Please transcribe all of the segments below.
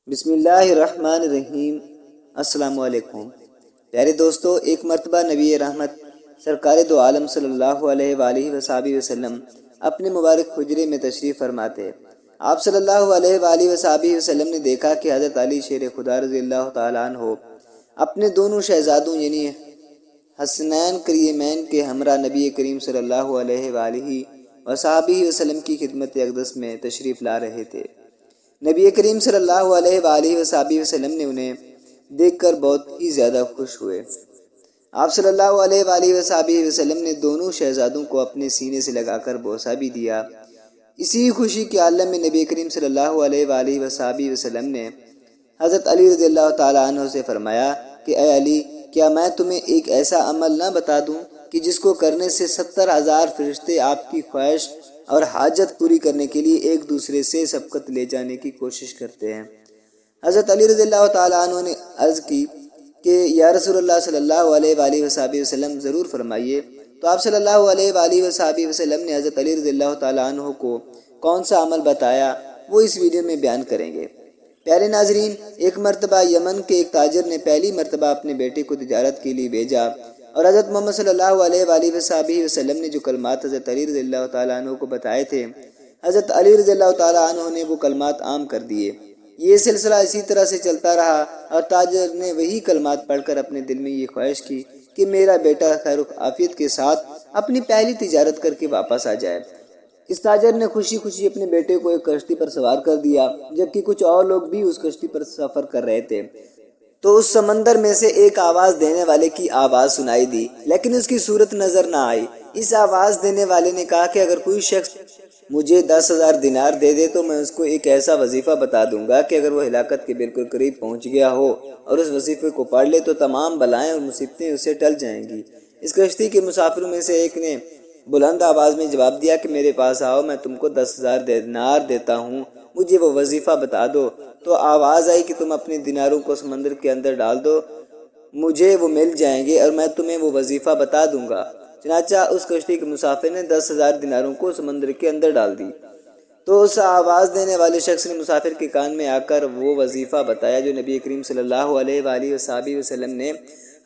بسم اللہ الرحمن الرحیم۔ السلام علیکم پیارے دوستو، ایک مرتبہ نبی رحمت سرکار دو عالم صلی اللہ علیہ وآلہ وصحبہ وسلم اپنے مبارک حجرے میں تشریف فرماتے۔ آپ صلی اللہ علیہ وآلہ وصحبہ وسلم نے دیکھا کہ حضرت علی شیر خدا رضی اللہ تعالیٰ عنہ اپنے دونوں شہزادوں یعنی حسنین کریمین کے ہمراہ نبی کریم صلی اللہ علیہ وآلہ وصحبہ وسلم کی خدمت اقدس میں تشریف لا رہے تھے۔ نبی کریم صلی اللہ علیہ وآلہ وصحبہ وسلم نے انہیں دیکھ کر بہت ہی زیادہ خوش ہوئے۔ آپ صلی اللہ علیہ وآلہ وصحبہ وسلم نے دونوں شہزادوں کو اپنے سینے سے لگا کر بوسہ بھی دیا۔ اسی خوشی کے عالم میں نبی کریم صلی اللہ علیہ وآلہ وصحبہ وسلم نے حضرت علی رضی اللہ تعالیٰ عنہ سے فرمایا کہ اے علی، کیا میں تمہیں ایک ایسا عمل نہ بتا دوں کہ جس کو کرنے سے 70,000 فرشتے آپ کی خواہش اور حاجت پوری کرنے کے لیے ایک دوسرے سے سبقت لے جانے کی کوشش کرتے ہیں۔ حضرت علی رضی اللہ تعالیٰ عنہ نے عرض کی کہ یا رسول اللہ صلی اللہ علیہ وآلہ وصحبہ وسلم ضرور فرمائیے۔ تو آپ صلی اللہ علیہ وآلہ وصحبہ وسلم نے حضرت علی رضی اللہ تعالیٰ عنہ کو کون سا عمل بتایا وہ اس ویڈیو میں بیان کریں گے۔ پیارے ناظرین، ایک مرتبہ یمن کے ایک تاجر نے پہلی مرتبہ اپنے بیٹے کو تجارت کے لیے بھیجا اور حضرت محمد صلی اللہ علیہ وآلہ وصحبہ وسلم نے جو کلمات حضرت علی رضی اللہ تعالیٰ عنہ کو بتائے تھے، حضرت علی رضی اللہ تعالیٰ عنہ نے وہ کلمات عام کر دیے۔ یہ سلسلہ اسی طرح سے چلتا رہا اور تاجر نے وہی کلمات پڑھ کر اپنے دل میں یہ خواہش کی کہ میرا بیٹا خیر و عافیت کے ساتھ اپنی پہلی تجارت کر کے واپس آ جائے۔ اس تاجر نے خوشی خوشی اپنے بیٹے کو ایک کشتی پر سوار کر دیا، جبکہ کچھ اور لوگ بھی اس کشتی پر سفر کر رہے تھے۔ تو اس سمندر میں سے ایک آواز دینے والے کی آواز سنائی دی، لیکن اس کی صورت نظر نہ آئی۔ اس آواز دینے والے نے کہا کہ اگر کوئی شخص مجھے 10,000 دینار دے دے تو میں اس کو ایک ایسا وظیفہ بتا دوں گا کہ اگر وہ ہلاکت کے بالکل قریب پہنچ گیا ہو اور اس وظیفے کو پڑھ لے تو تمام بلائیں اور مصیبتیں اس سے ٹل جائیں گی۔ اس کشتی کے مسافروں میں سے ایک نے بلند آواز میں جواب دیا کہ میرے پاس آؤ، میں تم کو 10,000 دینار دیتا ہوں، مجھے وہ وظیفہ بتا دو۔ تو آواز آئی کہ تم اپنے دیناروں کو سمندر کے اندر ڈال دو، مجھے وہ مل جائیں گے اور میں تمہیں وہ وظیفہ بتا دوں گا۔ چنانچہ اس کشتی کے مسافر نے 10,000 دیناروں کو سمندر کے اندر ڈال دی۔ تو اس آواز دینے والے شخص نے مسافر کے کان میں آ کر وہ وظیفہ بتایا جو نبی کریم صلی اللہ علیہ وآلہ وصحبہ وسلم نے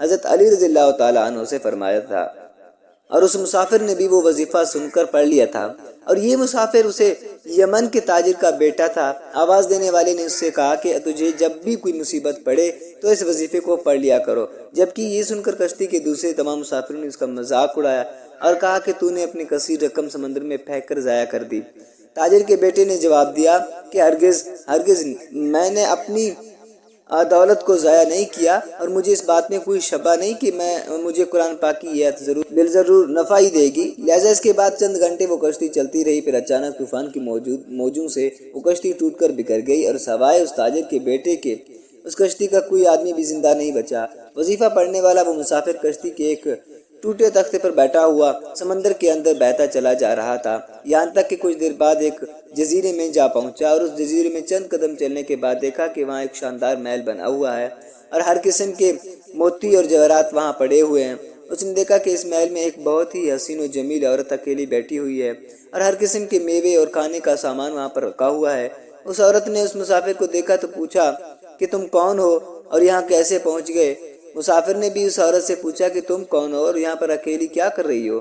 حضرت علی رضی اللہ تعالیٰ عنہ سے فرمایا تھا، اور اس مسافر نے بھی وہ وظیفہ سن کر پڑھ لیا تھا، اور یہ مسافر اسے یمن کے تاجر کا بیٹا تھا۔ آواز دینے والے نے اس سے کہا کہ تجھے جب بھی کوئی مصیبت پڑے تو اس وظیفے کو پڑھ لیا کرو، جبکہ یہ سن کر کشتی کے دوسرے تمام مسافروں نے اس کا مذاق اڑایا اور کہا کہ تو نے اپنی کثیر رقم سمندر میں پھینک کر ضائع کر دی۔ تاجر کے بیٹے نے جواب دیا کہ ہرگز میں نے اپنی دولت کو ضائع نہیں کیا، اور مجھے اس بات میں کوئی شبہ نہیں کہ مجھے قرآن پاک کی یہ آیت بالضرور نفع ہی دے گی۔ لہٰذا اس کے بعد چند گھنٹے وہ کشتی چلتی رہی، پھر اچانک طوفان کی موجوں سے وہ کشتی ٹوٹ کر بکھر گئی اور سوائے اس تاجر کے بیٹے کے اس کشتی کا کوئی آدمی بھی زندہ نہیں بچا۔ وظیفہ پڑھنے والا وہ مسافر کشتی کے ایک ٹوٹے تختے پر بیٹھا ہوا سمندر کے اندر بہتا چلا جا رہا تھا، یہاں تک کہ کچھ دیر بعد ایک جزیرے میں جا پہنچا، اور اس جزیرے میں چند قدم چلنے کے بعد دیکھا کہ وہاں ایک شاندار محل بنا ہوا ہے اور ہر قسم کے موتی اور جواہرات وہاں پڑے ہوئے ہیں۔ اس نے دیکھا کہ اس محل میں ایک بہت ہی حسین و جمیل عورت اکیلی بیٹھی ہوئی ہے اور ہر قسم کے میوے اور کھانے کا سامان وہاں پر رکھا ہوا ہے۔ اس عورت نے اس مسافر کو دیکھا تو پوچھا کہ تم کون ہو اور یہاں کیسے پہنچ گئے؟ مسافر نے بھی اس عورت سے پوچھا کہ تم کون ہو اور یہاں پر اکیلی کیا کر رہی ہو؟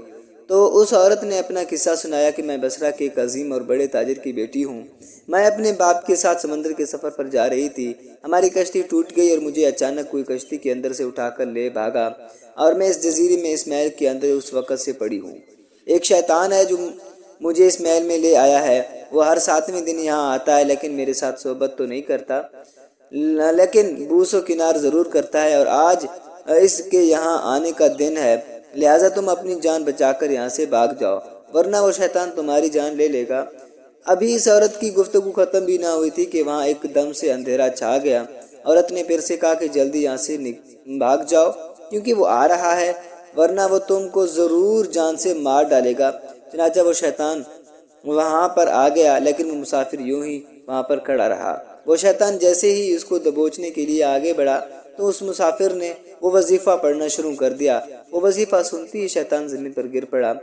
تو اس عورت نے اپنا قصہ سنایا کہ میں بصرہ کے ایک عظیم اور بڑے تاجر کی بیٹی ہوں، میں اپنے باپ کے ساتھ سمندر کے سفر پر جا رہی تھی، ہماری کشتی ٹوٹ گئی اور مجھے اچانک کوئی کشتی کے اندر سے اٹھا کر لے بھاگا، اور میں اس جزیرے میں اس محل کے اندر اس وقت سے پڑی ہوں۔ ایک شیطان ہے جو مجھے اس محل میں لے آیا ہے، وہ ہر 7ویں دن یہاں آتا ہے، لیکن میرے ساتھ صحبت تو نہیں کرتا، لیکن بوس و کنار ضرور کرتا ہے، اور آج اس کے یہاں آنے کا دن ہے، لہٰذا تم اپنی جان بچا کر یہاں سے بھاگ جاؤ ورنہ وہ شیطان تمہاری جان لے لے گا۔ ابھی اس عورت کی گفتگو ختم بھی نہ ہوئی تھی کہ وہاں ایک دم سے اندھیرا چھا گیا۔ عورت نے پھر سے کہا کہ جلدی یہاں سے بھاگ جاؤ کیونکہ وہ آ رہا ہے، ورنہ وہ تم کو ضرور جان سے مار ڈالے گا۔ چنانچہ وہ شیطان وہاں پر آ گیا، لیکن وہ مسافر یوں ہی وہاں پر کھڑا رہا۔ وہ شیطان جیسے ہی اس کو دبوچنے کے لیے آگے بڑھا تو اس مسافر نے وہ وظیفہ پڑھنا شروع کر دیا۔ وہ وظیفہ سنتی ہی شیطان زمین پر گر پڑا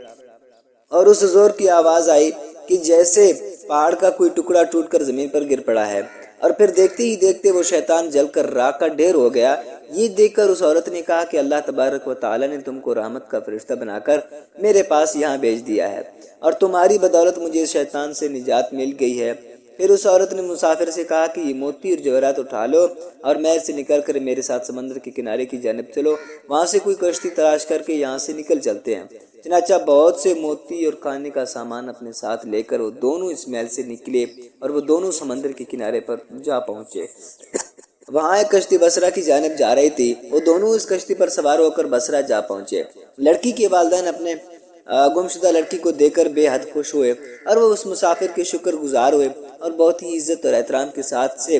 اور اس زور کی آواز آئی کہ جیسے پہاڑ کا کوئی ٹکڑا ٹوٹ کر زمین پر گر پڑا ہے۔ اور پھر دیکھتے ہی دیکھتے وہ شیطان جل کر راکھ کا ڈھیر ہو گیا۔ یہ دیکھ کر اس عورت نے کہا کہ اللہ تبارک و تعالیٰ نے تم کو رحمت کا فرشتہ بنا کر میرے پاس یہاں بھیج دیا ہے، اور تمہاری بدولت مجھے اس شیطان سے نجات مل گئی ہے۔ پھر اس عورت نے مسافر سے کہا کہ یہ موتی اور جواہرات اٹھا لو اور محل سے نکل کر میرے ساتھ سمندر کے کنارے کی جانب چلو، وہاں سے کوئی کشتی تلاش کر کے یہاں سے نکل چلتے ہیں۔ چنانچہ بہت سے موتی اور کھانے کا سامان اپنے ساتھ لے کر وہ دونوں اس محل سے نکلے اور وہ دونوں سمندر کے کنارے پر جا پہنچے۔ وہاں ایک کشتی بصرہ کی جانب جا رہی تھی، وہ دونوں اس کشتی پر سوار ہو کر بصرہ جا پہنچے۔ لڑکی کے والدین اپنے گمشدہ لڑکی کو دیکھ کر بے حد خوش ہوئے اور وہ اس مسافر کے شکر گزار ہوئے اور بہت ہی عزت اور احترام کے ساتھ سے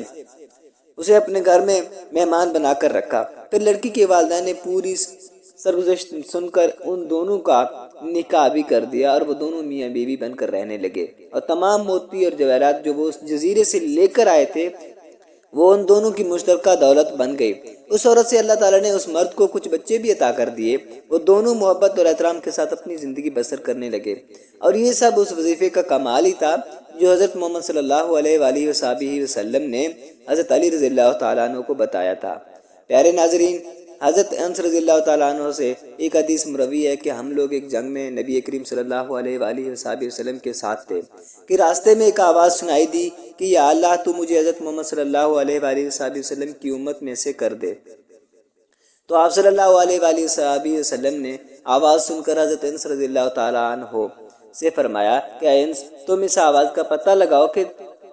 اسے اپنے گھر میں مہمان بنا کر رکھا۔ پھر لڑکی کے والدین نے پوری سرگزشت سن کر ان دونوں کا نکاح بھی کر دیا اور وہ دونوں میاں بیوی بن کر رہنے لگے، اور تمام موتی اور جواہرات جو وہ اس جزیرے سے لے کر آئے تھے وہ ان دونوں کی مشترکہ دولت بن گئی۔ اس عورت سے اللہ تعالیٰ نے اس مرد کو کچھ بچے بھی عطا کر دیے۔ وہ دونوں محبت اور احترام کے ساتھ اپنی زندگی بسر کرنے لگے، اور یہ سب اس وظیفے کا کمال ہی تھا جو حضرت محمد صلی اللہ علیہ وآلہ وسلم نے حضرت علی رضی اللہ تعالیٰ عنہ کو بتایا تھا۔ پیارے ناظرین، حضرت انس رضی اللہ تعالیٰ عنہ سے ایک حدیث مروی ہے کہ ہم لوگ ایک جنگ میں نبی کریم صلی اللہ علیہ وآلہ وسلم کے ساتھ تھے کہ راستے میں ایک آواز سنائی دی کہ یا اللہ تو مجھے حضرت محمد صلی اللہ علیہ وآلہ وسلم کی امت میں سے کر دے۔ تو آپ صلی اللہ علیہ وآلہ وسلم نے آواز سن کر حضرت انس رضی اللہ تعالیٰ عنہ سے فرمایا کہ انس تم اس آواز کا پتہ لگاؤ کہ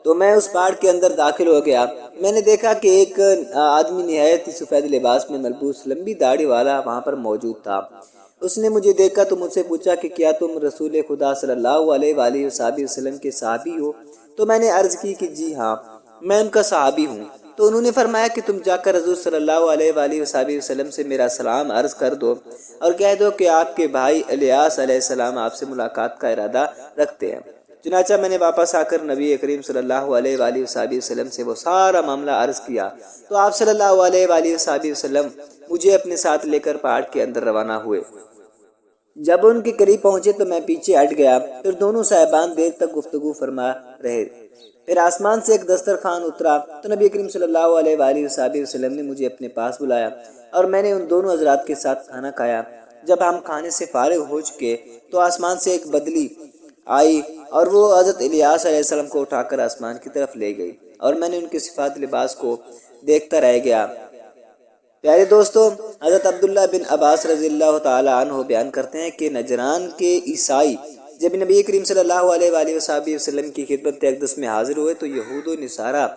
تو میں اس پہاڑ کے اندر داخل ہو گیا۔ میں نے دیکھا کہ ایک آدمی نہایت ہی سفید لباس میں ملبوس لمبی داڑھی والا وہاں پر موجود تھا۔ اس نے مجھے دیکھا تو مجھ سے پوچھا کہ کیا تم رسول خدا صلی اللہ علیہ وآلہ وسلم کے صحابی ہو؟ تو میں نے عرض کی کہ جی ہاں، میں ان کا صحابی ہوں۔ تو انہوں نے فرمایا کہ تم جا کر حضور صلی اللہ علیہ وآلہ وسلم سے میرا سلام عرض کر دو اور کہہ دو کہ آپ کے بھائی الیاس علیہ السلام آپ سے ملاقات کا ارادہ رکھتے ہیں۔ چنانچہ میں نے واپس آ کر نبی کریم صلی اللہ علیہ وآلہ وسلم سے وہ سارا معاملہ عرض کیا، تو آپ صلی اللہ علیہ وآلہ وسلم مجھے اپنے ساتھ لے کر پہاڑ کے اندر روانہ ہوئے۔ جب ان کے قریب پہنچے تو میں پیچھے ہٹ گیا، پھر دونوں صاحبان دیر تک گفتگو فرما رہے۔ پھر آسمان سے ایک دسترخوان اترا تو نبی کریم صلی اللہ علیہ وآلہ وسلم نے مجھے اپنے پاس بلایا اور میں نے ان دونوں حضرات کے ساتھ کھانا کھایا۔ جب ہم کھانے سے فارغ ہو چکے تو آسمان سے ایک بدلی آئی اور وہ حضرت الیاس علیہ السلام کو اٹھا کر آسمان کی طرف لے گئی، اور میں نے ان کے صفات لباس کو دیکھتا رہ گیا۔ پیارے دوستو، حضرت عبداللہ بن عباس رضی اللہ تعالی عنہ بیان کرتے ہیں کہ نجران کے عیسائی جب نبی کریم صلی اللہ علیہ وآلہ وسلم کی خدمت اقدس میں حاضر ہوئے تو یہود و نصارہ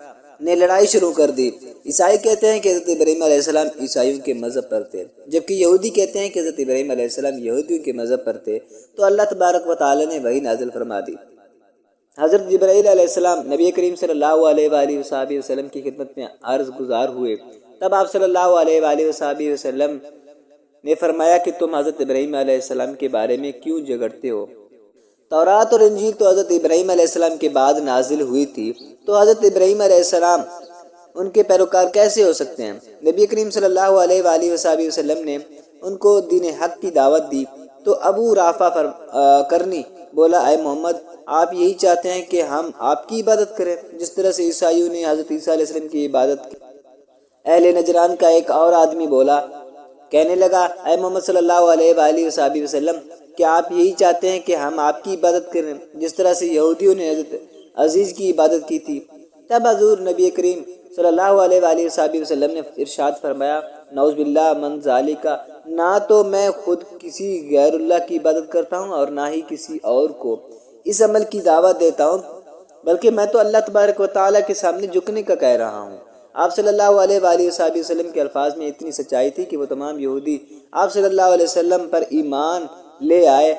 نے لڑائی شروع کر دی۔ عیسائی کہتے ہیں کہ حضرت ابراہیم علیہ السلام عیسائیوں کے مذہب پر تھے، جبکہ یہودی کہتے ہیں کہ حضرت ابراہیم علیہ السلام یہودیوں کے مذہب پر تھے۔ تو اللہ تبارک و تعالی نے وحی نازل فرما دی۔ حضرت جبرائیل علیہ السلام نبی کریم صلی اللہ علیہ وآلہ وسلم کی خدمت میں عرض گزار ہوئے، تب آپ صلی اللہ علیہ وآلہ وسلم نے فرمایا کہ تم حضرت ابراہیم علیہ السلام کے بارے میں کیوں جھگڑتے ہو؟ تورات اور انجیل تو حضرت ابراہیم علیہ السلام کے بعد نازل ہوئی تھی، تو حضرت ابراہیم علیہ السلام ان کے پیروکار کیسے ہو سکتے ہیں؟ نبی کریم صلی اللہ علیہ وآلہ وسلم نے ان کو دین حق کی دعوت دی تو ابو رافع کرنی بولا، اے محمد، آپ یہی چاہتے ہیں کہ ہم آپ کی عبادت کریں جس طرح سے عیسائیوں نے حضرت عیسیٰ علیہ السلام کی عبادت کی؟ اہل نجران کا ایک اور آدمی بولا، کہنے لگا، اے محمد صلی اللہ علیہ وآلہ وسلم، کیا آپ یہی چاہتے ہیں کہ ہم آپ کی عبادت کریں جس طرح سے یہودیوں نے حضرت عزیز کی عبادت کی تھی؟ تب حضور نبی کریم صلی اللہ علیہ وآلہ وسلم نے ارشاد فرمایا، نعوذ باللہ من ذالک، نہ تو میں خود کسی غیر اللہ کی عبادت کرتا ہوں اور نہ ہی کسی اور کو اس عمل کی دعوت دیتا ہوں، بلکہ میں تو اللہ تبارک و تعالیٰ کے سامنے جھکنے کا کہہ رہا ہوں۔ آپ صلی اللہ علیہ وآلہ وسلم کے الفاظ میں اتنی سچائی تھی کہ وہ تمام یہودی آپ صلی اللہ علیہ وسلم پر ایمان لے آئے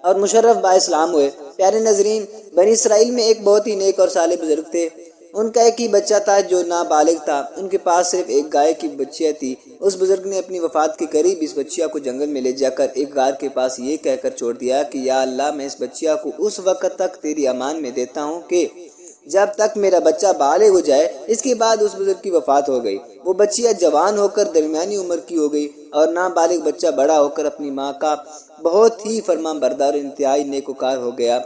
اور مشرف با اسلام ہوئے۔ پیارے ناظرین، بنی اسرائیل میں ایک بہت ہی نیک اور صالح بزرگ تھے۔ ان کا ایک ہی بچہ تھا جو نابالغ تھا۔ ان کے پاس صرف ایک گائے کی بچیا تھی۔ اس بزرگ نے اپنی وفات کے قریب اس بچیا کو جنگل میں لے جا کر ایک غار کے پاس یہ کہہ کر چھوڑ دیا کہ یا اللہ، میں اس بچیا کو اس وقت تک تیری امان میں دیتا ہوں کہ جب تک میرا بچہ بالغ ہو جائے۔ اس کے بعد اس بزرگ کی وفات ہو گئی۔ وہ بچیا جوان ہو کر درمیانی عمر کی ہو گئی اور نابالغ بچہ بڑا ہو کر اپنی ماں کا بہت ہی فرمان بردار اور انتہائی نیکوکار ہو گیا۔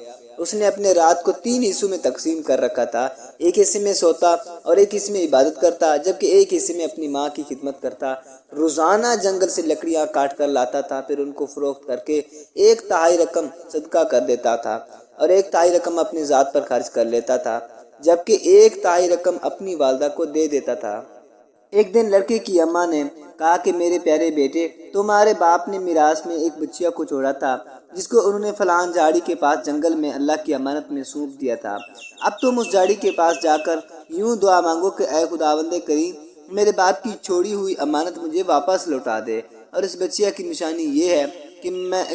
اس نے اپنے رات کو 3 حصوں میں تقسیم کر رکھا تھا۔ ایک حصے میں سوتا اور ایک حصے میں عبادت کرتا، جبکہ ایک حصے میں اپنی ماں کی خدمت کرتا۔ روزانہ جنگل سے لکڑیاں کاٹ کر لاتا تھا، پھر ان کو فروخت کر کے 1/3 رقم صدقہ کر دیتا تھا اور 1/3 رقم اپنی ذات پر خرچ کر لیتا تھا، جبکہ 1/3 رقم اپنی والدہ کو دے دیتا تھا۔ ایک دن لڑکے کی اماں نے کہا کہ میرے پیارے بیٹے، تمہارے باپ نے میراث میں ایک بچیا کو چھوڑا تھا جس کو انہوں نے فلاں جھاڑی کے پاس جنگل میں اللہ کی امانت میں سونپ دیا تھا۔ اب تم اس جھاڑی کے پاس جا کر یوں دعا مانگو کہ اے خداوند کریم، میرے باپ کی چھوڑی ہوئی امانت مجھے واپس لوٹا دے۔ اور اس بچیا کی نشانی یہ ہے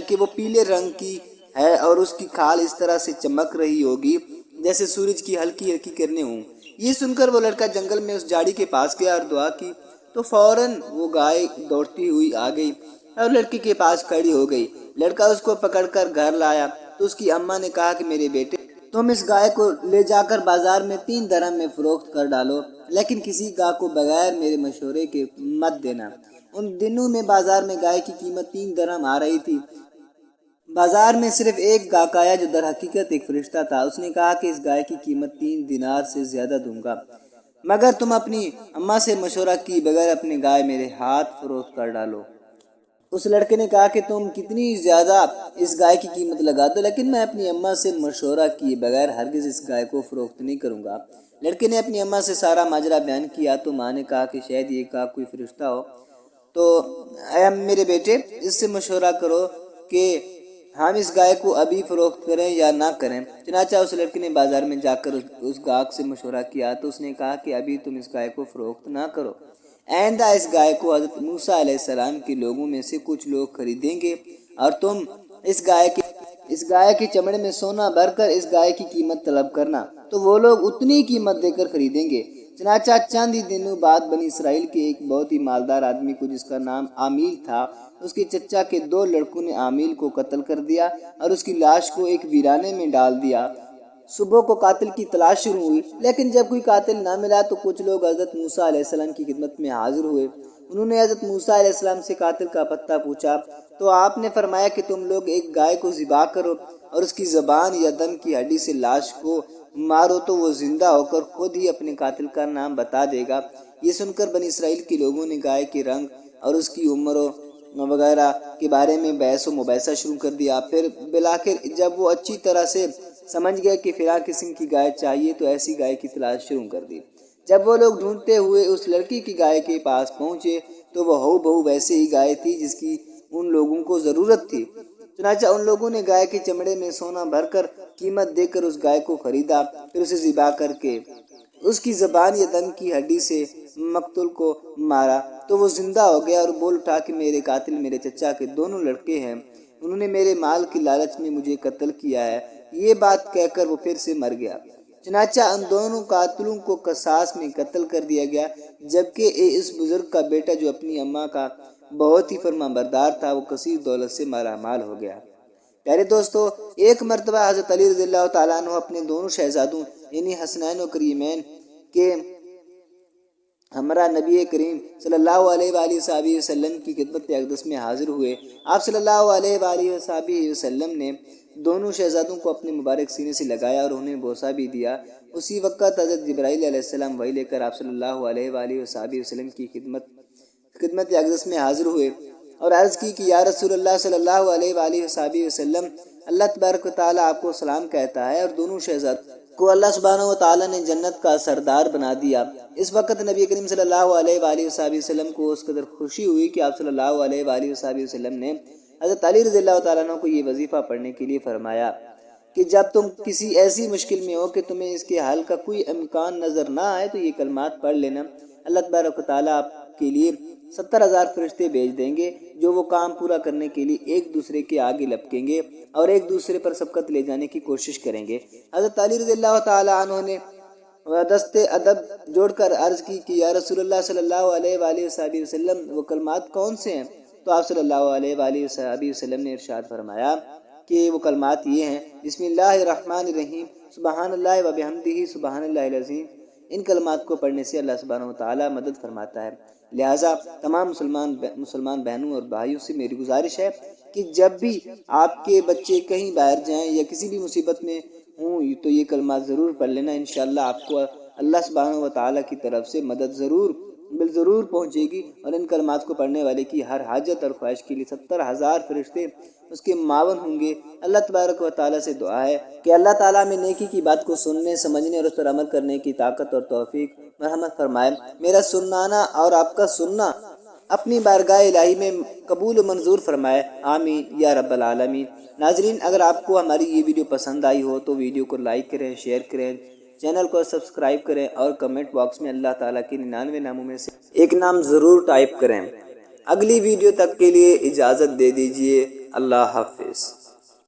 کہ وہ پیلے رنگ کی ہے اور اس کی کھال اس طرح سے چمک رہی ہوگی جیسے سورج کی ہلکی ہلکی کرنیں ہوں۔ یہ سن کر وہ لڑکا جنگل میں اس جھاڑی کے پاس گیا اور دعا کی تو فوراً وہ گائے دوڑتی ہوئی آ گئی اور لڑکے کے پاس کھڑی ہو گئی۔ لڑکا اس کو پکڑ کر گھر لایا تو اس کی اماں نے کہا کہ میرے بیٹے، تم اس گائے کو لے جا کر بازار میں 3 درہم میں فروخت کر ڈالو، لیکن کسی گاہ کو بغیر میرے مشورے کے مت دینا۔ ان دنوں میں بازار میں گائے کی قیمت 3 درہم آ رہی تھی۔ بازار میں صرف ایک گاہک آیا جو در حقیقت ایک فرشتہ تھا۔ اس نے کہا کہ اس گائے کی قیمت 3 دینار سے زیادہ دوں گا مگر تم اپنی اماں سے مشورہ کی بغیر اپنی گائے میرے ہاتھ فروخت کر ڈالو۔ اس لڑکے نے کہا کہ تم کتنی زیادہ اس گائے کی قیمت لگا دو، لیکن میں اپنی اماں سے مشورہ کیے بغیر ہرگز اس گائے کو فروخت نہیں کروں گا۔ لڑکے نے اپنی اماں سے سارا ماجرا بیان کیا تو ماں نے کہا کہ شاید یہ گاہک کوئی فرشتہ ہو، تو اے میرے بیٹے، اس سے مشورہ کرو کہ ہم اس گائے کو ابھی فروخت کریں یا نہ کریں۔ چنانچہ اس لڑکے نے بازار میں جا کر اس گاہک سے مشورہ کیا تو اس نے کہا کہ ابھی تم اس گائے کو فروخت نہ کرو، آئندہ اس گائے کو حضرت موسیٰ علیہ السلام کے لوگوں میں سے کچھ لوگ خریدیں گے اور تم اس گائے کے چمڑے میں سونا بھر کر اس گائے کی قیمت طلب کرنا، تو وہ لوگ اتنی قیمت دے کر خریدیں گے۔ چنانچہ چند ہی دنوں بعد بنی اسرائیل کے ایک بہت ہی مالدار آدمی کو جس کا نام عامیل تھا، اس کے چچا کے 2 لڑکوں نے عامیل کو قتل کر دیا اور اس کی لاش کو ایک ویرانے میں ڈال دیا۔ صبح کو قاتل کی تلاش شروع ہوئی، لیکن جب کوئی قاتل نہ ملا تو کچھ لوگ حضرت موسیٰ علیہ السلام کی خدمت میں حاضر ہوئے۔ انہوں نے حضرت موسیٰ علیہ السلام سے قاتل کا پتہ پوچھا تو آپ نے فرمایا کہ تم لوگ ایک گائے کو ذبح کرو اور اس کی زبان یا دم کی ہڈی سے لاش کو مارو تو وہ زندہ ہو کر خود ہی اپنے قاتل کا نام بتا دے گا۔ یہ سن کر بنی اسرائیل کے لوگوں نے گائے کے رنگ اور اس کی عمر وغیرہ کے بارے میں بحث و مباحثہ شروع کر دیا۔ پھر بالآخر جب وہ اچھی طرح سے سمجھ گئے کہ فلاں قسم کی گائے چاہیے تو ایسی گائے کی تلاش شروع کر دی۔ جب وہ لوگ ڈھونڈتے ہوئے اس لڑکی کی گائے کے پاس پہنچے تو وہ ہو بہو ویسے ہی گائے تھی جس کی ان لوگوں کو ضرورت تھی۔ چنانچہ ان لوگوں نے گائے کے چمڑے میں سونا بھر کر قیمت دے کر اس گائے کو خریدا، پھر اسے ذبح کر کے اس کی زبان یا دم کی ہڈی سے مقتول کو مارا تو وہ زندہ ہو گیا اور بول اٹھا کہ میرے قاتل میرے چچا کے دونوں لڑکے ہیں، انہوں نے میرے مال کی لالچ میں مجھے قتل کیا ہے۔ یہ بات کہہ کر وہ پھر سے مر گیا۔ چنانچہ ان دونوں قاتلوں کو قصاص میں قتل کر دیا گیا، جبکہ اس بزرگ کا بیٹا جو اپنی اماں کا بہت ہی فرما بردار تھا وہ کثیر دولت سے مالا مال ہو گیا۔ پیارے دوستو، ایک مرتبہ حضرت علی رضی اللہ تعالیٰ عنہ اپنے دونوں شہزادوں یعنی حسنین و کریمین کے ہمراہ نبی کریم صلی اللہ علیہ وآلہ وسلم کی خدمت اقدس میں حاضر ہوئے۔ آپ صلی اللہ علیہ وآلہ وسلم نے دونوں شہزادوں کو اپنے مبارک سینے سے لگایا اور انہیں بوسہ بھی دیا۔ اسی وقت حضرت جبرائیل علیہ السلام وحی لے کر آپ صلی اللہ علیہ وآلہ وسلم کی خدمت اقدس میں حاضر ہوئے اور عرض کی کہ یا رسول اللہ صلی اللہ علیہ وآلہ وسلم، اللہ تبارک و تعالیٰ آپ کو سلام کہتا ہے اور دونوں شہزادوں کو اللہ سبحانہ و تعالیٰ نے جنت کا سردار بنا دیا۔ اس وقت نبی کریم صلی اللہ علیہ وآلہ وسلم کو اس قدر خوشی ہوئی کہ آپ صلی اللہ علیہ وآلہ وسلم نے حضرت علی رضی اللہ تعالیٰ عنہ کو یہ وظیفہ پڑھنے کے لیے فرمایا کہ جب تم کسی ایسی مشکل میں ہو کہ تمہیں اس کے حل کا کوئی امکان نظر نہ آئے تو یہ کلمات پڑھ لینا۔ اللہ تبارک و تعالیٰ آپ کے لیے 70,000 فرشتے بھیج دیں گے جو وہ کام پورا کرنے کے لیے ایک دوسرے کے آگے لپکیں گے اور ایک دوسرے پر سبقت لے جانے کی کوشش کریں گے۔ حضرت علی رضی اللہ تعالیٰ عنہ نے دست ادب جوڑ کر عرض کی کہ یا رسول اللہ صلی اللہ علیہ وآلہ وسلم، وہ کلمات کون سے ہیں؟ تو آپ صلی اللہ علیہ وآلہ وسلم نے ارشاد فرمایا کہ وہ کلمات یہ ہیں: بسم اللہ الرحمن الرحیم، سبحان اللہ و بحمدہ، سبحان اللہ العظیم، ان کلمات کو پڑھنے سے اللہ سبحانہ و تعالیٰ مدد فرماتا ہے۔ لہٰذا تمام مسلمان بہنوں اور بھائیوں سے میری گزارش ہے کہ جب بھی آپ کے بچے کہیں باہر جائیں یا کسی بھی مصیبت میں ہوں تو یہ کلمات ضرور پڑھ لینا، انشاءاللہ آپ کو اللہ سبحانہ و تعالیٰ کی طرف سے مدد ضرور پہنچے گی، اور ان کلمات کو پڑھنے والے کی ہر حاجت اور خواہش کے لیے 70,000 فرشتے اس کے معاون ہوں گے۔ اللہ تبارک و تعالیٰ سے دعا ہے کہ اللہ تعالیٰ میں نیکی کی بات کو سننے، سمجھنے اور اس پر عمل کرنے کی طاقت اور توفیق مرحمت فرمائے۔ میرا سنانا اور آپ کا سننا اپنی بارگاہ الہی میں قبول و منظور فرمائے، آمین یا رب العالمین۔ ناظرین، اگر آپ کو ہماری یہ ویڈیو پسند آئی ہو تو ویڈیو کو لائک کریں، شیئر کریں، چینل کو سبسکرائب کریں اور کمنٹ باکس میں اللہ تعالیٰ کے 99 ناموں میں سے ایک نام ضرور ٹائپ کریں۔ اگلی ویڈیو تک کے لیے اجازت دے دیجیے۔ اللہ حافظ۔